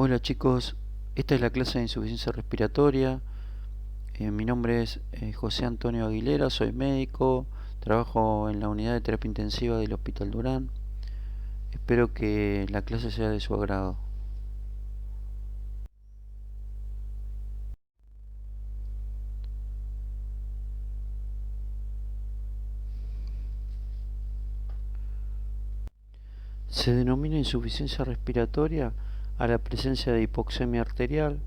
Hola chicos, esta es la clase de insuficiencia respiratoria. Mi nombre es José Antonio Aguilera, soy médico, trabajo en la unidad de terapia intensiva del Hospital Durán. Espero que la clase sea de su agrado. Se denomina insuficiencia respiratoria a la presencia de hipoxemia arterial,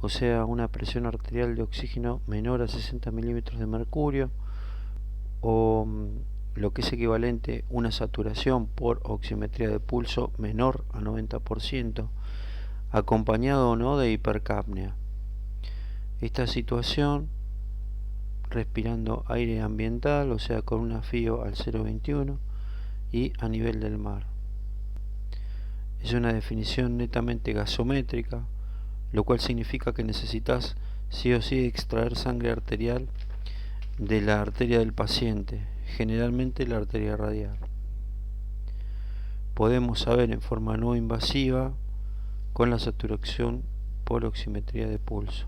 o sea, una presión arterial de oxígeno menor a 60 milímetros de mercurio, o lo que es equivalente una saturación por oximetría de pulso menor a 90%, acompañado o no de hipercapnia. Esta situación, respirando aire ambiental, o sea, con un afío al 0,21 y a nivel del mar. Es una definición netamente gasométrica, lo cual significa que necesitas sí o sí extraer sangre arterial de la arteria del paciente, generalmente la arteria radial. Podemos saber en forma no invasiva con la saturación por oximetría de pulso.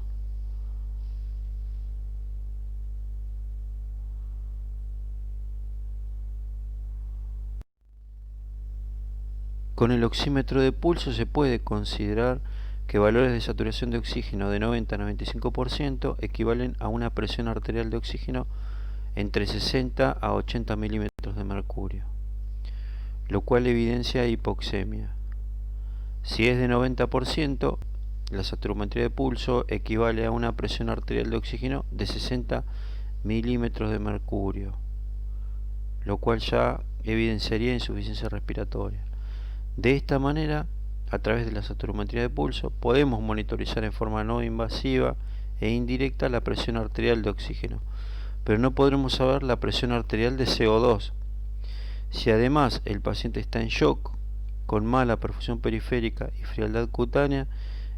Con el oxímetro de pulso se puede considerar que valores de saturación de oxígeno de 90 a 95% equivalen a una presión arterial de oxígeno entre 60 a 80 milímetros de mercurio, lo cual evidencia hipoxemia. Si es de 90%, la saturametría de pulso equivale a una presión arterial de oxígeno de 60 milímetros de mercurio, lo cual ya evidenciaría insuficiencia respiratoria. De esta manera, a través de la saturametría de pulso, podemos monitorizar en forma no invasiva e indirecta la presión arterial de oxígeno, pero no podremos saber la presión arterial de CO2. Si además el paciente está en shock, con mala perfusión periférica y frialdad cutánea,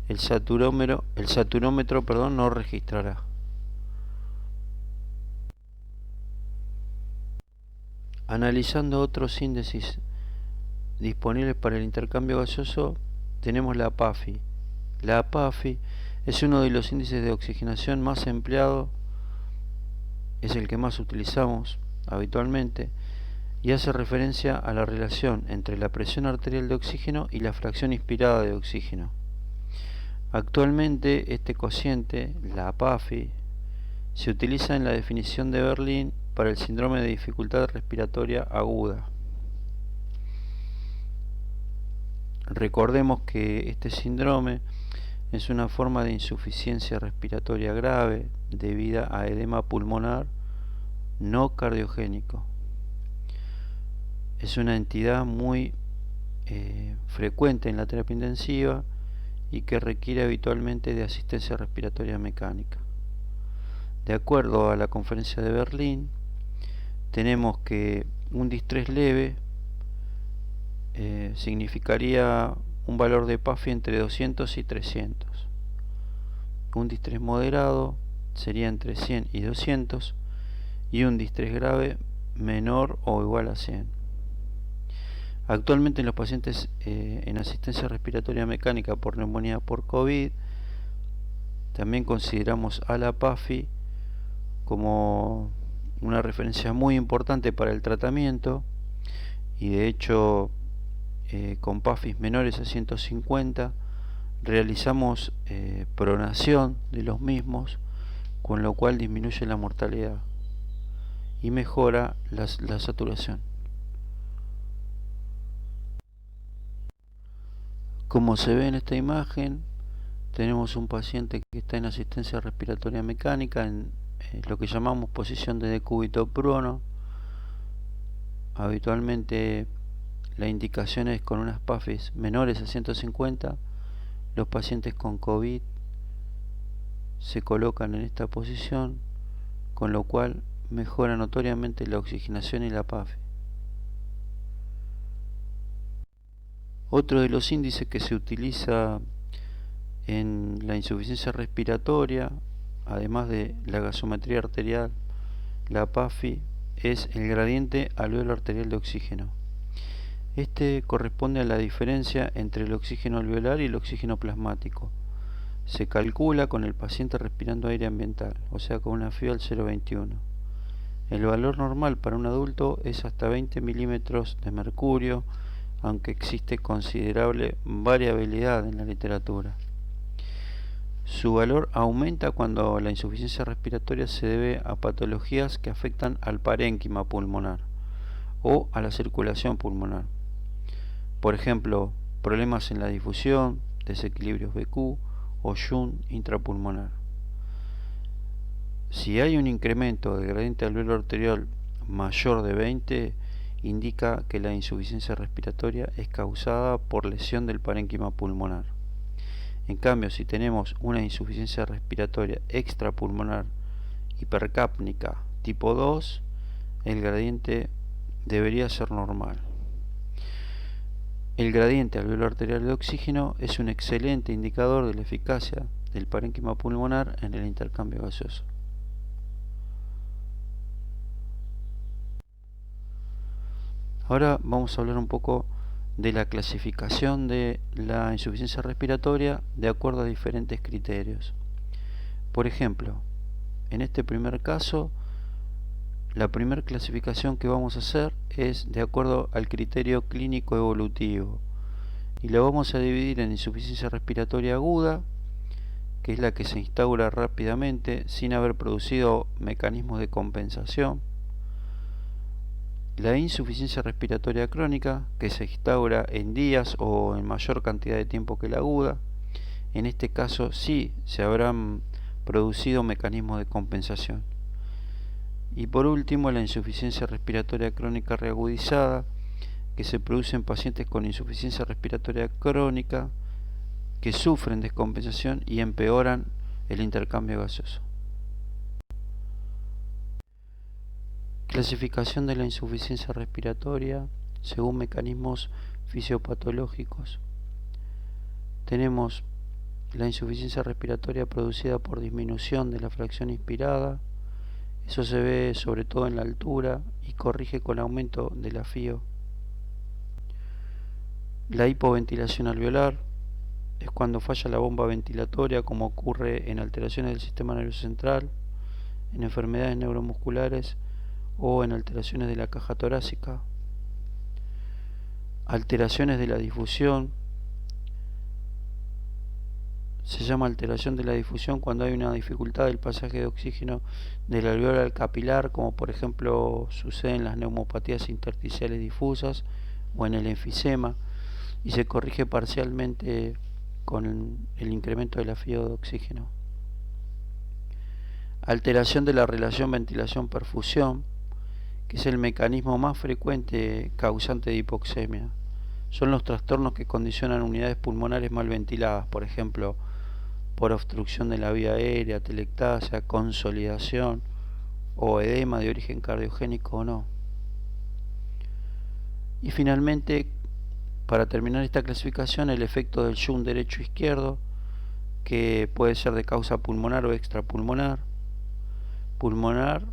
el saturómetro no registrará. Analizando otros índices disponibles para el intercambio gaseoso, tenemos la PAFI. La PAFI es uno de los índices de oxigenación más empleado, es el que más utilizamos habitualmente, y hace referencia a la relación entre la presión arterial de oxígeno y la fracción inspirada de oxígeno. Actualmente este cociente, la PAFI, se utiliza en la definición de Berlín para el síndrome de dificultad respiratoria aguda. Recordemos que este síndrome es una forma de insuficiencia respiratoria grave debida a edema pulmonar no cardiogénico. Es una entidad muy frecuente en la terapia intensiva y que requiere habitualmente de asistencia respiratoria mecánica. De acuerdo a la conferencia de Berlín, tenemos que un distrés leve significaría un valor de PAFI entre 200 y 300. Un distrés moderado sería entre 100 y 200 y un distrés grave menor o igual a 100. Actualmente en los pacientes en asistencia respiratoria mecánica por neumonía por COVID, también consideramos a la PAFI como una referencia muy importante para el tratamiento, y de hecho con PAFIs menores a 150 realizamos pronación de los mismos, con lo cual disminuye la mortalidad y mejora la saturación. Como se ve en esta imagen, tenemos un paciente que está en asistencia respiratoria mecánica en lo que llamamos posición de decúbito prono. Habitualmente la indicación es con unas PAFIs menores a 150. Los pacientes con COVID se colocan en esta posición, con lo cual mejora notoriamente la oxigenación y la PAFI. Otro de los índices que se utiliza en la insuficiencia respiratoria, además de la gasometría arterial, la PAFI, es el gradiente alveolo arterial de oxígeno. Este corresponde a la diferencia entre el oxígeno alveolar y el oxígeno plasmático. Se calcula con el paciente respirando aire ambiental, o sea con una FIO al 0,21. El valor normal para un adulto es hasta 20 milímetros de mercurio, aunque existe considerable variabilidad en la literatura. Su valor aumenta cuando la insuficiencia respiratoria se debe a patologías que afectan al parénquima pulmonar o a la circulación pulmonar. Por ejemplo, problemas en la difusión, desequilibrios BQ o shunt intrapulmonar. Si hay un incremento del gradiente alveolar arterial mayor de 20, indica que la insuficiencia respiratoria es causada por lesión del parénquima pulmonar. En cambio, si tenemos una insuficiencia respiratoria extrapulmonar hipercápnica tipo 2, el gradiente debería ser normal. El gradiente alveolar arterial de oxígeno es un excelente indicador de la eficacia del parénquima pulmonar en el intercambio gaseoso. Ahora vamos a hablar un poco de la clasificación de la insuficiencia respiratoria de acuerdo a diferentes criterios. Por ejemplo, en este primer caso, la primera clasificación que vamos a hacer es de acuerdo al criterio clínico evolutivo y lo vamos a dividir en insuficiencia respiratoria aguda, que es la que se instaura rápidamente sin haber producido mecanismos de compensación; la insuficiencia respiratoria crónica, que se instaura en días o en mayor cantidad de tiempo que la aguda. En este caso sí se habrán producido mecanismos de compensación. Y por último, la insuficiencia respiratoria crónica reagudizada, que se produce en pacientes con insuficiencia respiratoria crónica que sufren descompensación y empeoran el intercambio gaseoso. Clasificación de la insuficiencia respiratoria según mecanismos fisiopatológicos. Tenemos la insuficiencia respiratoria producida por disminución de la fracción inspirada. Eso se ve sobre todo en la altura y corrige con aumento de la FIO. La hipoventilación alveolar es cuando falla la bomba ventilatoria, como ocurre en alteraciones del sistema nervioso central, en enfermedades neuromusculares o en alteraciones de la caja torácica. Alteraciones de la difusión. Se llama alteración de la difusión cuando hay una dificultad del pasaje de oxígeno del alveolo al capilar, como por ejemplo sucede en las neumopatías intersticiales difusas o en el enfisema, y se corrige parcialmente con el incremento de la FIO de oxígeno. Alteración de la relación ventilación-perfusión, que es el mecanismo más frecuente causante de hipoxemia. Son los trastornos que condicionan unidades pulmonares mal ventiladas, por ejemplo, por obstrucción de la vía aérea, telectasia, consolidación o edema de origen cardiogénico o no. Y finalmente, para terminar esta clasificación, el efecto del shunt derecho-izquierdo, que puede ser de causa pulmonar o extrapulmonar. Pulmonar,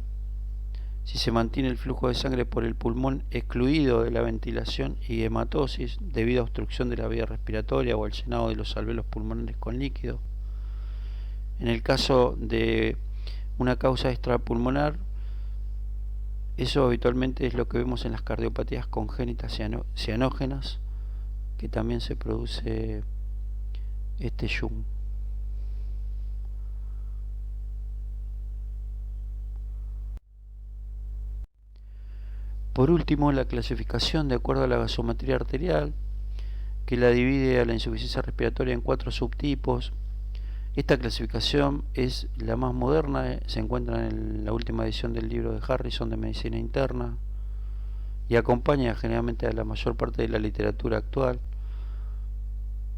si se mantiene el flujo de sangre por el pulmón excluido de la ventilación y hematosis debido a obstrucción de la vía respiratoria o al llenado de los alveolos pulmonares con líquido. En el caso de una causa extrapulmonar, eso habitualmente es lo que vemos en las cardiopatías congénitas cianógenas, que también se produce este shunt. Por último, la clasificación de acuerdo a la gasometría arterial, que la divide a la insuficiencia respiratoria en 4 subtipos. Esta clasificación es la más moderna, se encuentra en la última edición del libro de Harrison de Medicina Interna y acompaña generalmente a la mayor parte de la literatura actual.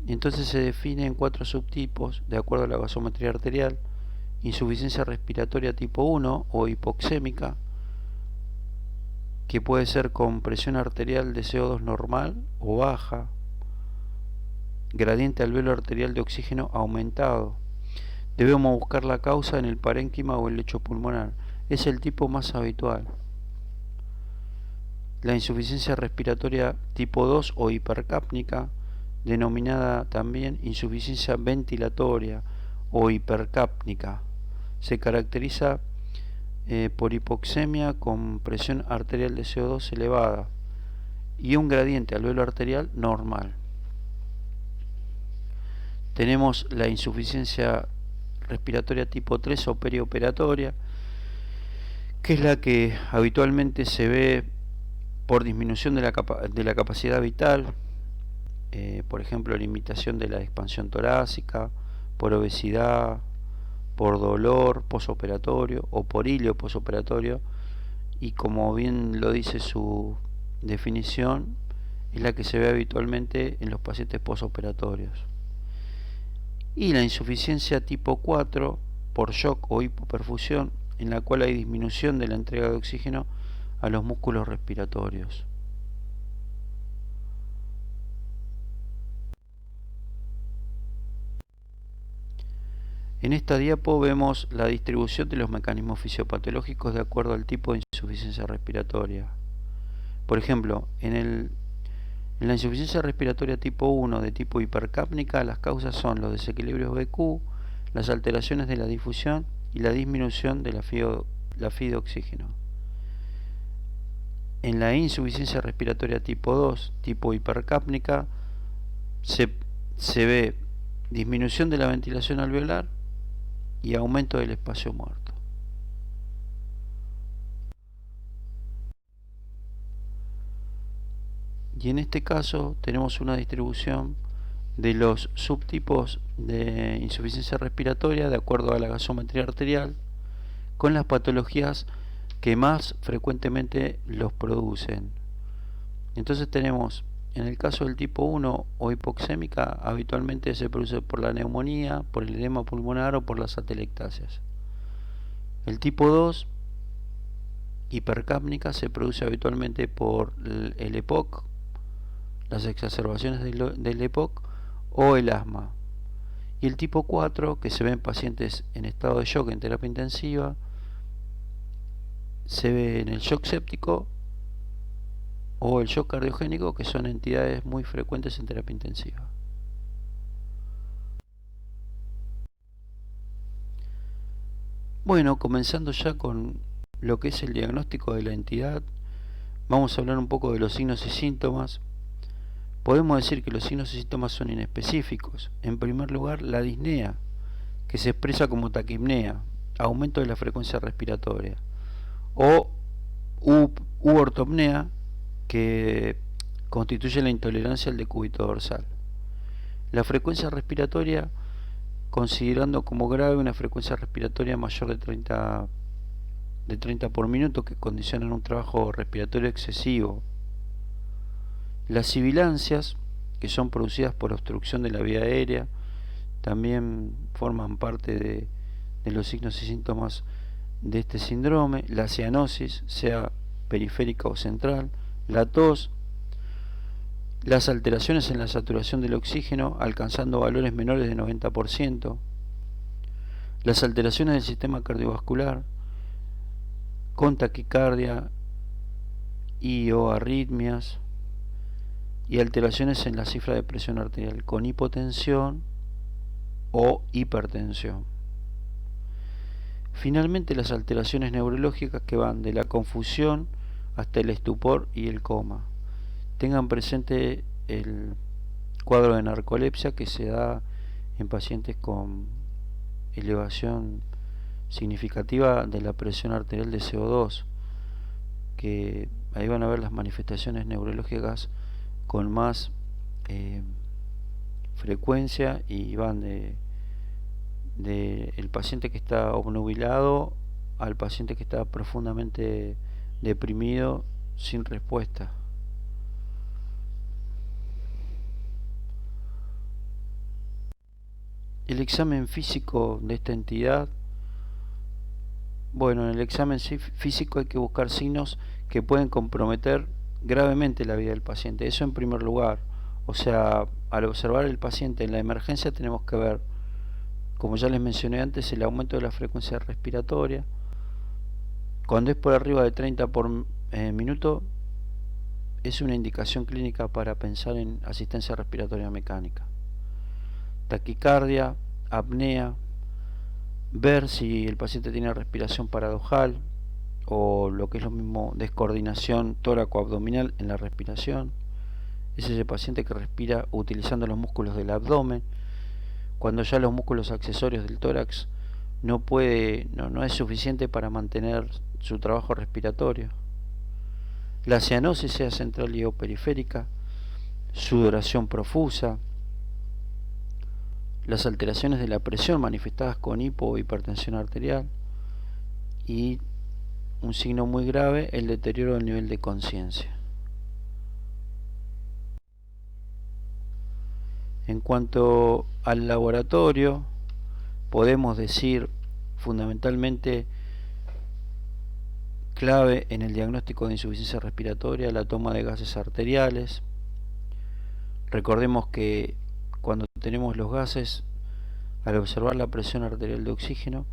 Y entonces se define en 4 subtipos de acuerdo a la gasometría arterial: insuficiencia respiratoria tipo 1 o hipoxémica, que puede ser con presión arterial de CO2 normal o baja, gradiente alveolo arterial de oxígeno aumentado. Debemos buscar la causa en el parénquima o el lecho pulmonar. Es el tipo más habitual. La insuficiencia respiratoria tipo 2 o hipercápnica, denominada también insuficiencia ventilatoria o hipercápnica, se caracteriza por hipoxemia con presión arterial de CO2 elevada y un gradiente alveolo arterial normal. Tenemos la insuficiencia respiratoria tipo 3 o perioperatoria, que es la que habitualmente se ve por disminución de la capacidad vital, por ejemplo, limitación de la expansión torácica, por obesidad, por dolor posoperatorio o por hilio posoperatorio, y como bien lo dice su definición, es la que se ve habitualmente en los pacientes posoperatorios. Y la insuficiencia tipo 4 por shock o hipoperfusión, en la cual hay disminución de la entrega de oxígeno a los músculos respiratorios. En esta diapo vemos la distribución de los mecanismos fisiopatológicos de acuerdo al tipo de insuficiencia respiratoria. Por ejemplo, en la insuficiencia respiratoria tipo 1 de tipo hipercápnica, las causas son los desequilibrios BQ, las alteraciones de la difusión y la disminución de la FI de oxígeno. En la insuficiencia respiratoria tipo 2, tipo hipercápnica, se ve disminución de la ventilación alveolar y aumento del espacio muerto. Y en este caso tenemos una distribución de los subtipos de insuficiencia respiratoria de acuerdo a la gasometría arterial, con las patologías que más frecuentemente los producen. Entonces tenemos, en el caso del tipo 1 o hipoxémica, habitualmente se produce por la neumonía, por el edema pulmonar o por las atelectasias. El tipo 2, hipercápnica, se produce habitualmente por el EPOC, las exacerbaciones del EPOC o el asma. Y el tipo 4, que se ve en pacientes en estado de shock en terapia intensiva, se ve en el shock séptico o el shock cardiogénico, que son entidades muy frecuentes en terapia intensiva. Bueno, comenzando ya con lo que es el diagnóstico de la entidad, vamos a hablar un poco de los signos y síntomas. Podemos decir que los signos y síntomas son inespecíficos. En primer lugar, la disnea, que se expresa como taquipnea, aumento de la frecuencia respiratoria, o ortopnea, que constituye la intolerancia al decúbito dorsal. La frecuencia respiratoria, considerando como grave una frecuencia respiratoria mayor de 30 por minuto, que condicionan un trabajo respiratorio excesivo. Las sibilancias, que son producidas por obstrucción de la vía aérea, también forman parte de los signos y síntomas de este síndrome. La cianosis, sea periférica o central. La tos, las alteraciones en la saturación del oxígeno alcanzando valores menores de 90%, las alteraciones del sistema cardiovascular con taquicardia y o arritmias, y alteraciones en la cifra de presión arterial con hipotensión o hipertensión. Finalmente, las alteraciones neurológicas, que van de la confusión hasta el estupor y el coma. Tengan presente el cuadro de narcolepsia, que se da en pacientes con elevación significativa de la presión arterial de CO2, que ahí van a ver las manifestaciones neurológicas con más frecuencia, y van de el paciente que está obnubilado al paciente que está profundamente deprimido sin respuesta. El examen físico de esta entidad, bueno, en el examen físico hay que buscar signos que pueden comprometer gravemente la vida del paciente. Eso en primer lugar. O sea, al observar el paciente en la emergencia tenemos que ver, como ya les mencioné antes, el aumento de la frecuencia respiratoria. Cuando es por arriba de 30 por minuto, es una indicación clínica para pensar en asistencia respiratoria mecánica. Taquicardia, apnea, ver si el paciente tiene respiración paradojal o lo que es lo mismo, descoordinación tóraco-abdominal en la respiración. Es ese paciente que respira utilizando los músculos del abdomen, cuando ya los músculos accesorios del tórax no es suficiente para mantener su trabajo respiratorio. La cianosis, sea central y o periférica, sudoración profusa, las alteraciones de la presión manifestadas con hipo o hipertensión arterial y un signo muy grave, el deterioro del nivel de conciencia. En cuanto al laboratorio, podemos decir fundamentalmente clave en el diagnóstico de insuficiencia respiratoria la toma de gases arteriales. Recordemos que cuando tenemos los gases, al observar la presión arterial de oxígeno,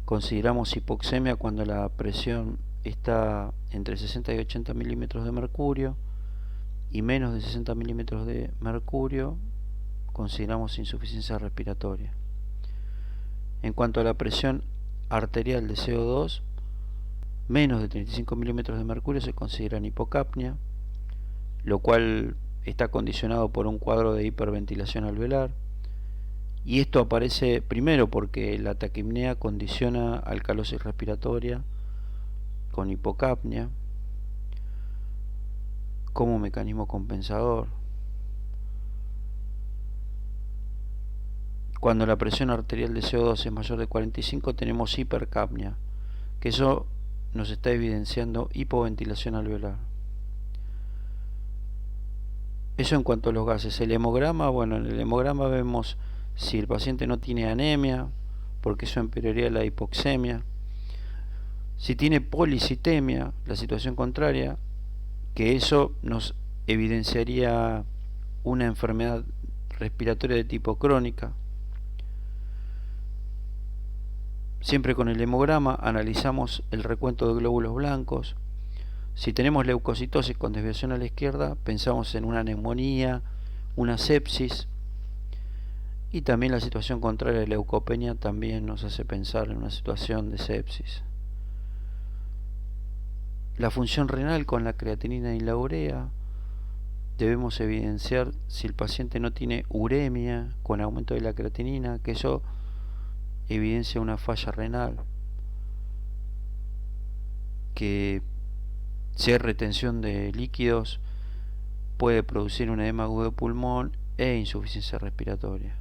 consideramos hipoxemia cuando la presión está entre 60 y 80 milímetros de mercurio, y menos de 60 milímetros de mercurio consideramos insuficiencia respiratoria. En cuanto a la presión arterial de CO2, menos de 35 milímetros de mercurio se consideran hipocapnia, lo cual está condicionado por un cuadro de hiperventilación alveolar, y esto aparece primero porque la taquipnea condiciona alcalosis respiratoria con hipocapnia como mecanismo compensador. Cuando la presión arterial de CO2 es mayor de 45 tenemos hipercapnia, que eso nos está evidenciando hipoventilación alveolar. Eso en cuanto a los gases. El hemograma, bueno, en el hemograma vemos si el paciente no tiene anemia, porque eso empeoraría la hipoxemia. Si tiene policitemia, la situación contraria, que eso nos evidenciaría una enfermedad respiratoria de tipo crónica. Siempre con el hemograma analizamos el recuento de glóbulos blancos. Si tenemos leucocitosis con desviación a la izquierda, pensamos en una neumonía, una sepsis, y también la situación contraria de leucopenia también nos hace pensar en una situación de sepsis. La función renal con la creatinina y la urea, debemos evidenciar si el paciente no tiene uremia con aumento de la creatinina, que eso evidencia una falla renal, que si hay retención de líquidos puede producir un edema agudo de pulmón e insuficiencia respiratoria.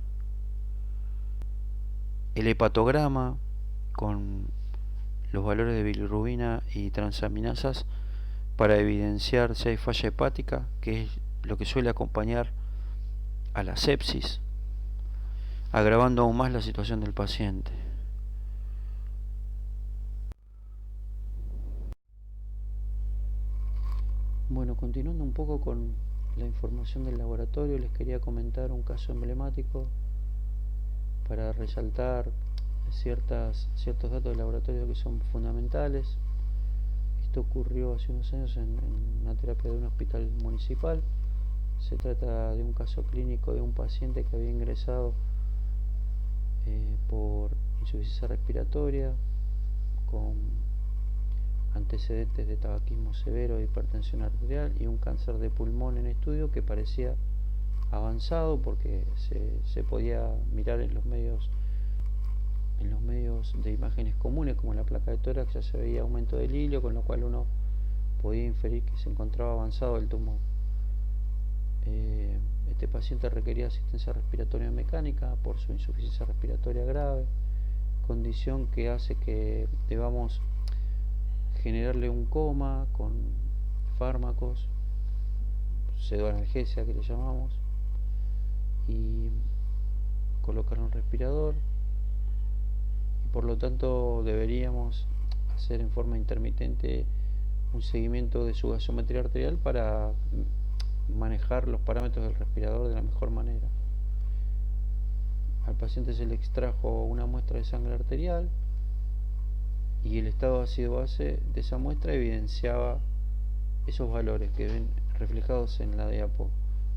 El hepatograma con los valores de bilirrubina y transaminasas para evidenciar si hay falla hepática, que es lo que suele acompañar a la sepsis, agravando aún más la situación del paciente. Bueno, continuando un poco con la información del laboratorio, les quería comentar un caso emblemático para resaltar ciertos datos del laboratorio que son fundamentales. Esto ocurrió hace unos años en una terapia de un hospital municipal. Se trata de un caso clínico de un paciente que había ingresado por insuficiencia respiratoria con antecedentes de tabaquismo severo, de hipertensión arterial y un cáncer de pulmón en estudio que parecía avanzado porque se podía mirar en los medios de imágenes comunes como la placa de tórax, ya se veía aumento del hilio, con lo cual uno podía inferir que se encontraba avanzado el tumor. Este paciente requería asistencia respiratoria mecánica por su insuficiencia respiratoria grave, condición que hace que debamos generarle un coma con fármacos, pseudoanalgesia que le llamamos, y colocar un respirador, y por lo tanto deberíamos hacer en forma intermitente un seguimiento de su gasometría arterial para manejar los parámetros del respirador de la mejor manera. Al paciente se le extrajo una muestra de sangre arterial y el estado de ácido base de esa muestra evidenciaba esos valores que ven reflejados en la diapo.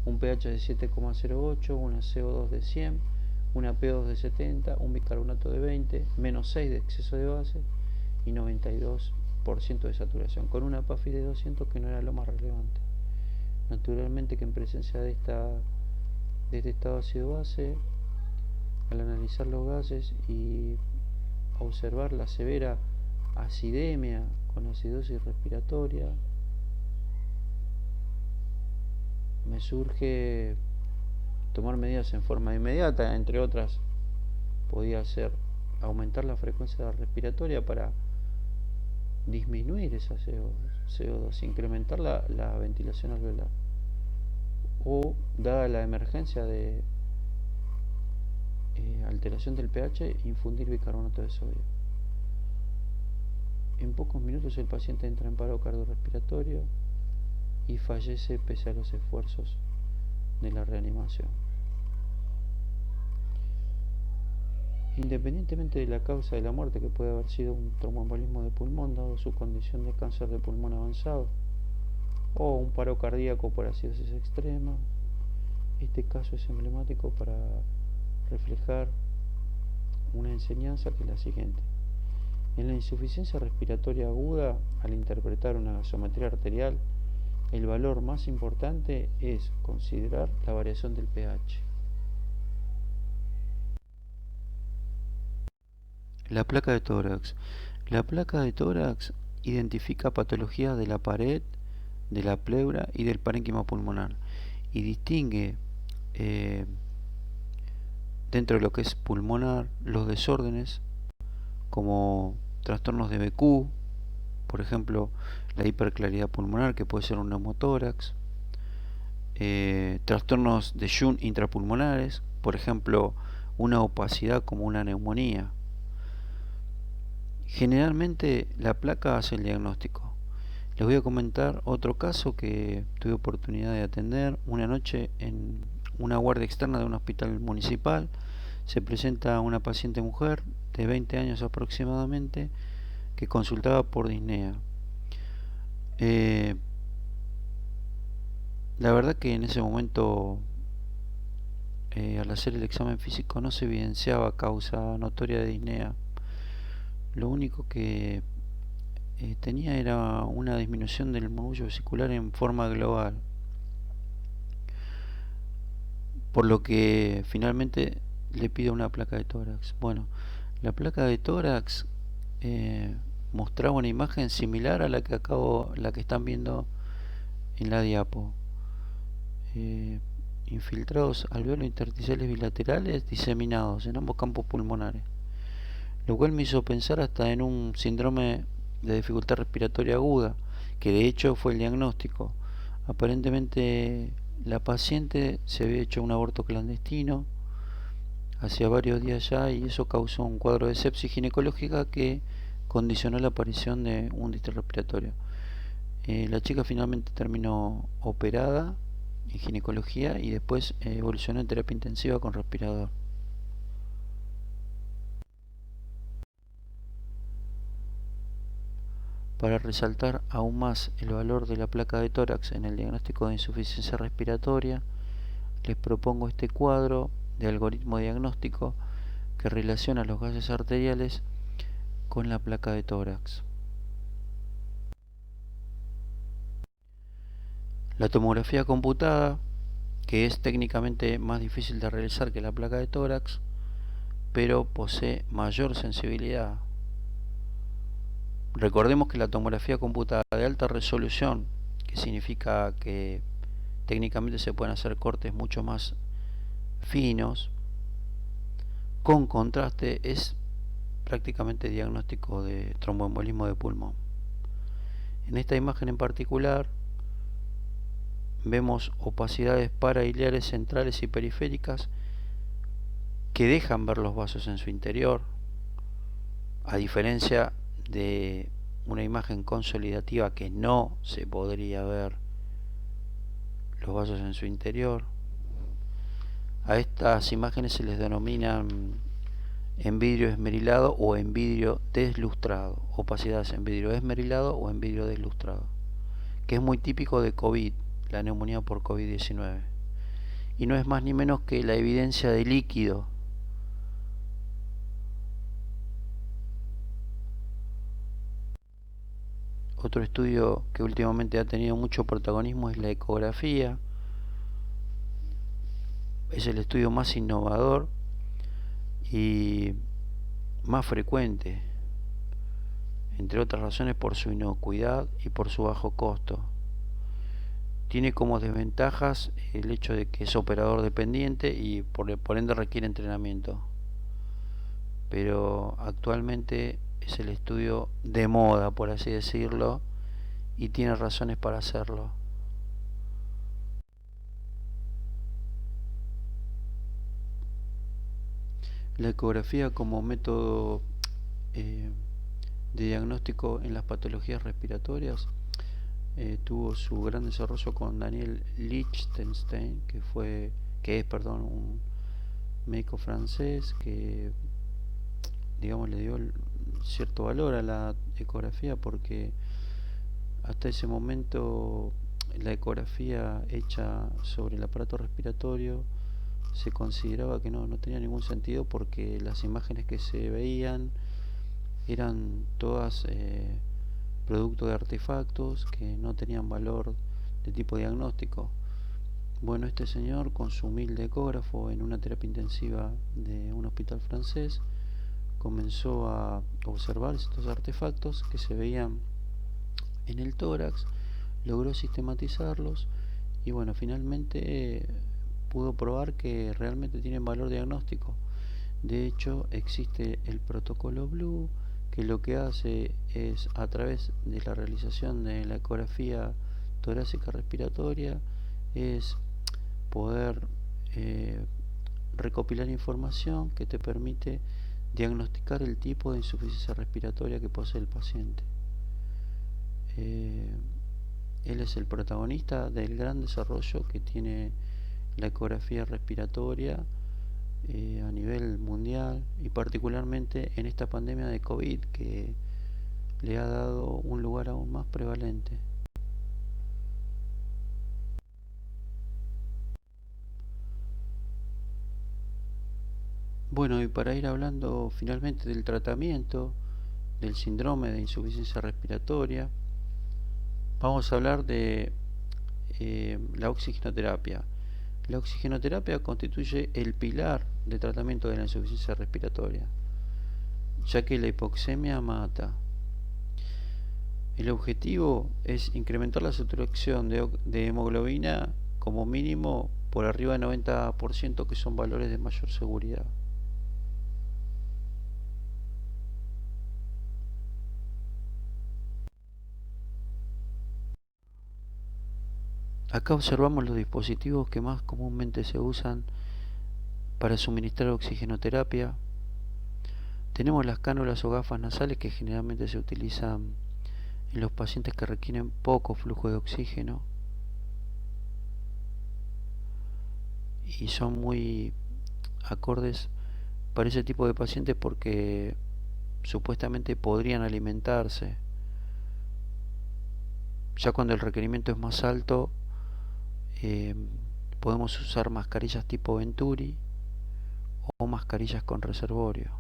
Un pH de 7,08, una CO2 de 100, una P2 de 70, un bicarbonato de 20, menos 6 de exceso de base y 92% de saturación, con una PAFI de 200 que no era lo más relevante. Naturalmente que en presencia de este estado ácido-base, al analizar los gases y observar la severa acidemia con acidosis respiratoria, me surge tomar medidas en forma inmediata. Entre otras, podía ser aumentar la frecuencia respiratoria para disminuir esa CO2, incrementar la ventilación alveolar, o, dada la emergencia de alteración del pH, infundir bicarbonato de sodio. En pocos minutos el paciente entra en paro cardiorrespiratorio y fallece pese a los esfuerzos de la reanimación. Independientemente de la causa de la muerte, que puede haber sido un tromboembolismo de pulmón dado su condición de cáncer de pulmón avanzado, o un paro cardíaco por acidosis extrema, este caso es emblemático para reflejar una enseñanza que es la siguiente. En la insuficiencia respiratoria aguda, al interpretar una gasometría arterial, el valor más importante es considerar la variación del pH. La placa de tórax. La placa de tórax identifica patologías de la pared, de la pleura y del parénquima pulmonar, y distingue dentro de lo que es pulmonar los desórdenes como trastornos de BQ, por ejemplo la hiperclaridad pulmonar, que puede ser un neumotórax, trastornos de Jun intrapulmonares, por ejemplo una opacidad como una neumonía. Generalmente la placa hace el diagnóstico. Les voy a comentar otro caso que tuve oportunidad de atender una noche en una guardia externa de un hospital municipal. Se presenta una paciente mujer de 20 años aproximadamente que consultaba por disnea. La verdad que en ese momento, al hacer el examen físico, no se evidenciaba causa notoria de disnea. Lo único que tenía era una disminución del murmullo vesicular en forma global, por lo que finalmente le pido una placa de tórax. Bueno, la placa de tórax mostraba una imagen similar a la que están viendo en la diapo. Infiltrados alveolos intersticiales bilaterales diseminados en ambos campos pulmonares, lo cual me hizo pensar hasta en un síndrome de dificultad respiratoria aguda, que de hecho fue el diagnóstico. Aparentemente la paciente se había hecho un aborto clandestino hacía varios días ya, y eso causó un cuadro de sepsis ginecológica que condicionó la aparición de un distrés respiratorio. La chica finalmente terminó operada en ginecología y después evolucionó en terapia intensiva con respirador. Para resaltar aún más el valor de la placa de tórax en el diagnóstico de insuficiencia respiratoria, les propongo este cuadro de algoritmo diagnóstico que relaciona los gases arteriales con la placa de tórax. La tomografía computada, que es técnicamente más difícil de realizar que la placa de tórax, pero posee mayor sensibilidad. Recordemos que la tomografía computada de alta resolución, que significa que técnicamente se pueden hacer cortes mucho más finos, con contraste, es prácticamente diagnóstico de tromboembolismo de pulmón. En esta imagen en particular vemos opacidades parailiares centrales y periféricas que dejan ver los vasos en su interior, a diferencia de una imagen consolidativa que no se podría ver los vasos en su interior. A estas imágenes se les denominan en vidrio esmerilado o en vidrio deslustrado, opacidades en vidrio esmerilado o en vidrio deslustrado, que es muy típico de COVID, la neumonía por COVID-19. Y no es más ni menos que la evidencia de líquido. Otro estudio que últimamente ha tenido mucho protagonismo es la ecografía. Es el estudio más innovador y más frecuente, entre otras razones por su inocuidad y por su bajo costo. Tiene como desventajas el hecho de que es operador dependiente y por ende requiere entrenamiento. Pero actualmente es el estudio de moda, por así decirlo, y tiene razones para hacerlo. La ecografía como método eh, de diagnóstico en las patologías respiratorias tuvo su gran desarrollo con Daniel Lichtenstein, que es, perdón, un médico francés que, digamos, le dio cierto valor a la ecografía, porque hasta ese momento la ecografía hecha sobre el aparato respiratorio se consideraba que no tenía ningún sentido, porque las imágenes que se veían eran todas producto de artefactos que no tenían valor de tipo diagnóstico. Bueno, este señor, con su humilde ecógrafo en una terapia intensiva de un hospital francés, comenzó a observar estos artefactos que se veían en el tórax, logró sistematizarlos y bueno, finalmente pudo probar que realmente tienen valor diagnóstico. De hecho, existe el protocolo Blue, que lo que hace es, a través de la realización de la ecografía torácica respiratoria, es poder recopilar información que te permite diagnosticar el tipo de insuficiencia respiratoria que posee el paciente. Él es el protagonista del gran desarrollo que tiene la ecografía respiratoria a nivel mundial, y particularmente en esta pandemia de COVID, que le ha dado un lugar aún más prevalente. Bueno, y para ir hablando finalmente del tratamiento del síndrome de insuficiencia respiratoria, vamos a hablar de la oxigenoterapia. La oxigenoterapia constituye el pilar de tratamiento de la insuficiencia respiratoria, ya que la hipoxemia mata. El objetivo es incrementar la saturación de hemoglobina como mínimo por arriba del 90%, que son valores de mayor seguridad. Acá observamos los dispositivos que más comúnmente se usan para suministrar oxigenoterapia. Tenemos las cánulas o gafas nasales, que generalmente se utilizan en los pacientes que requieren poco flujo de oxígeno y son muy acordes para ese tipo de pacientes, porque supuestamente podrían alimentarse. Ya cuando el requerimiento es más alto, eh, podemos usar mascarillas tipo Venturi o mascarillas con reservorio.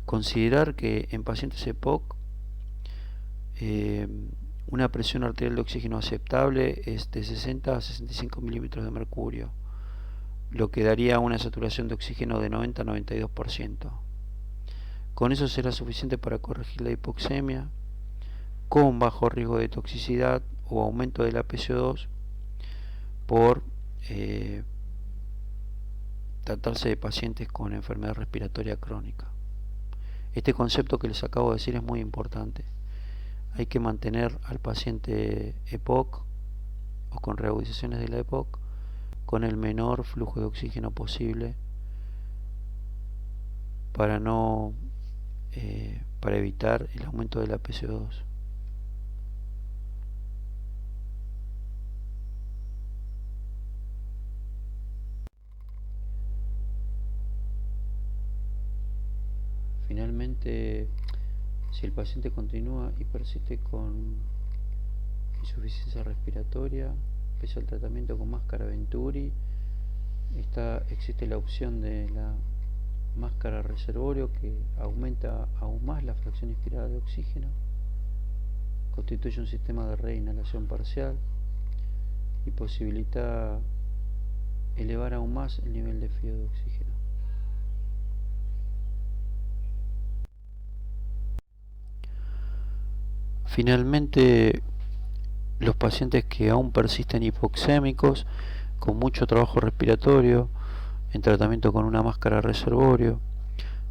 Considerar que en pacientes EPOC eh, una presión arterial de oxígeno aceptable es de 60 a 65 milímetros de mercurio, lo que daría una saturación de oxígeno de 90 a 92%. Con eso será suficiente para corregir la hipoxemia con bajo riesgo de toxicidad o aumento de la PCO2 por eh, tratarse de pacientes con enfermedad respiratoria crónica. Este concepto que les acabo de decir es muy importante. Hay que mantener al paciente EPOC o con reagudizaciones de la EPOC con el menor flujo de oxígeno posible, para no para evitar el aumento de la PCO2. Finalmente, Si el paciente continúa y persiste con insuficiencia respiratoria, pese al tratamiento con máscara Venturi, existe la opción de la máscara reservorio, que aumenta aún más la fracción inspirada de oxígeno, constituye un sistema de reinhalación parcial y posibilita elevar aún más el nivel de flujo de oxígeno. Finalmente, los pacientes que aún persisten hipoxémicos, con mucho trabajo respiratorio, en tratamiento con una máscara reservorio,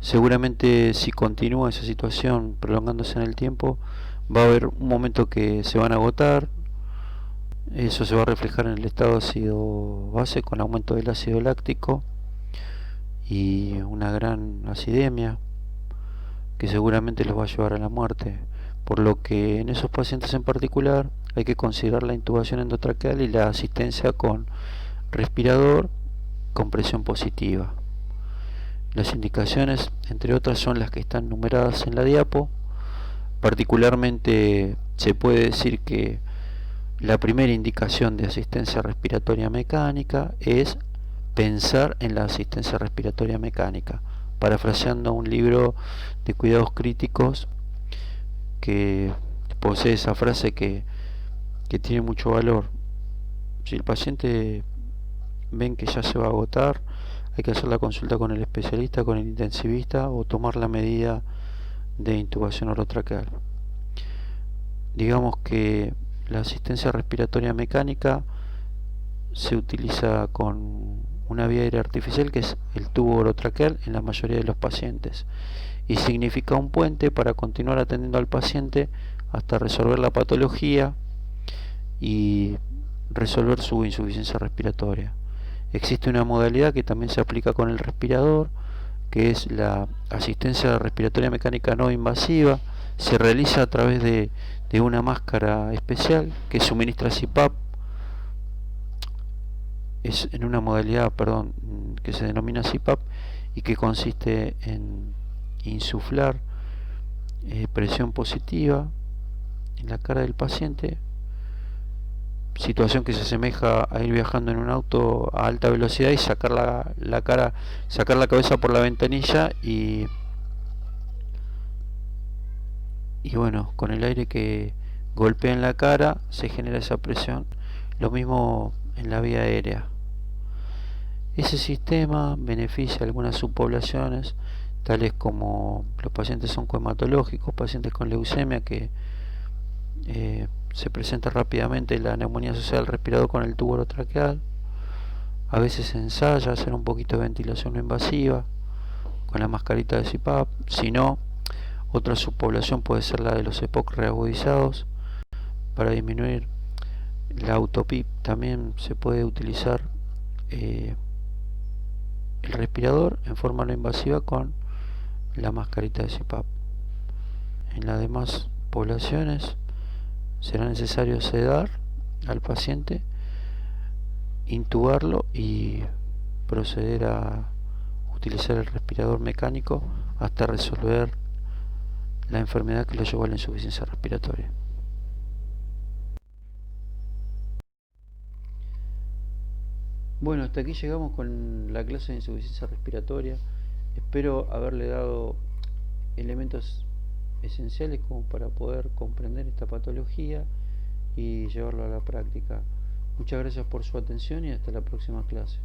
seguramente si continúa esa situación prolongándose en el tiempo, va a haber un momento que se van a agotar. Eso se va a reflejar en el estado ácido base con aumento del ácido láctico y una gran acidemia que seguramente los va a llevar a la muerte, por lo que en esos pacientes en particular hay que considerar la intubación endotraqueal y la asistencia con respirador con presión positiva. Las indicaciones, entre otras, son las que están numeradas en la diapo. Particularmente se puede decir que la primera indicación de asistencia respiratoria mecánica es pensar en la asistencia respiratoria mecánica, parafraseando un libro de cuidados críticos que posee esa frase que tiene mucho valor. Si el paciente ven que ya se va a agotar, hay que hacer la consulta con el especialista, con el intensivista, o tomar la medida de intubación orotraqueal. Digamos que la asistencia respiratoria mecánica se utiliza con una vía aérea artificial, que es el tubo orotraqueal, en la mayoría de los pacientes, y significa un puente para continuar atendiendo al paciente hasta resolver la patología y resolver su insuficiencia respiratoria. Existe una modalidad que también se aplica con el respirador, que es la asistencia respiratoria mecánica no invasiva. Se realiza a través de una máscara especial que suministra CPAP. Es en una modalidad, que se denomina CPAP y que consiste en insuflar presión positiva en la cara del paciente, situación que se asemeja a ir viajando en un auto a alta velocidad y sacar sacar la cabeza por la ventanilla y bueno, con el aire que golpea en la cara se genera esa presión. Lo mismo en la vía aérea. Ese sistema beneficia a algunas subpoblaciones, tales como los pacientes oncohematológicos, pacientes con leucemia, que se presenta rápidamente la neumonía asociada al respirador con el tubo orotraqueal. A veces se ensaya hacer un poquito de ventilación no invasiva con la mascarita de CPAP. Si no, otra subpoblación puede ser la de los EPOC reagudizados. Para disminuir la autopip también se puede utilizar el respirador en forma no invasiva con la mascarita de CPAP. En las demás poblaciones será necesario sedar al paciente, intubarlo y proceder a utilizar el respirador mecánico hasta resolver la enfermedad que lo llevó a la insuficiencia respiratoria. Bueno, hasta aquí llegamos con la clase de insuficiencia respiratoria. Espero haberle dado elementos esenciales como para poder comprender esta patología y llevarlo a la práctica. Muchas gracias por su atención y hasta la próxima clase.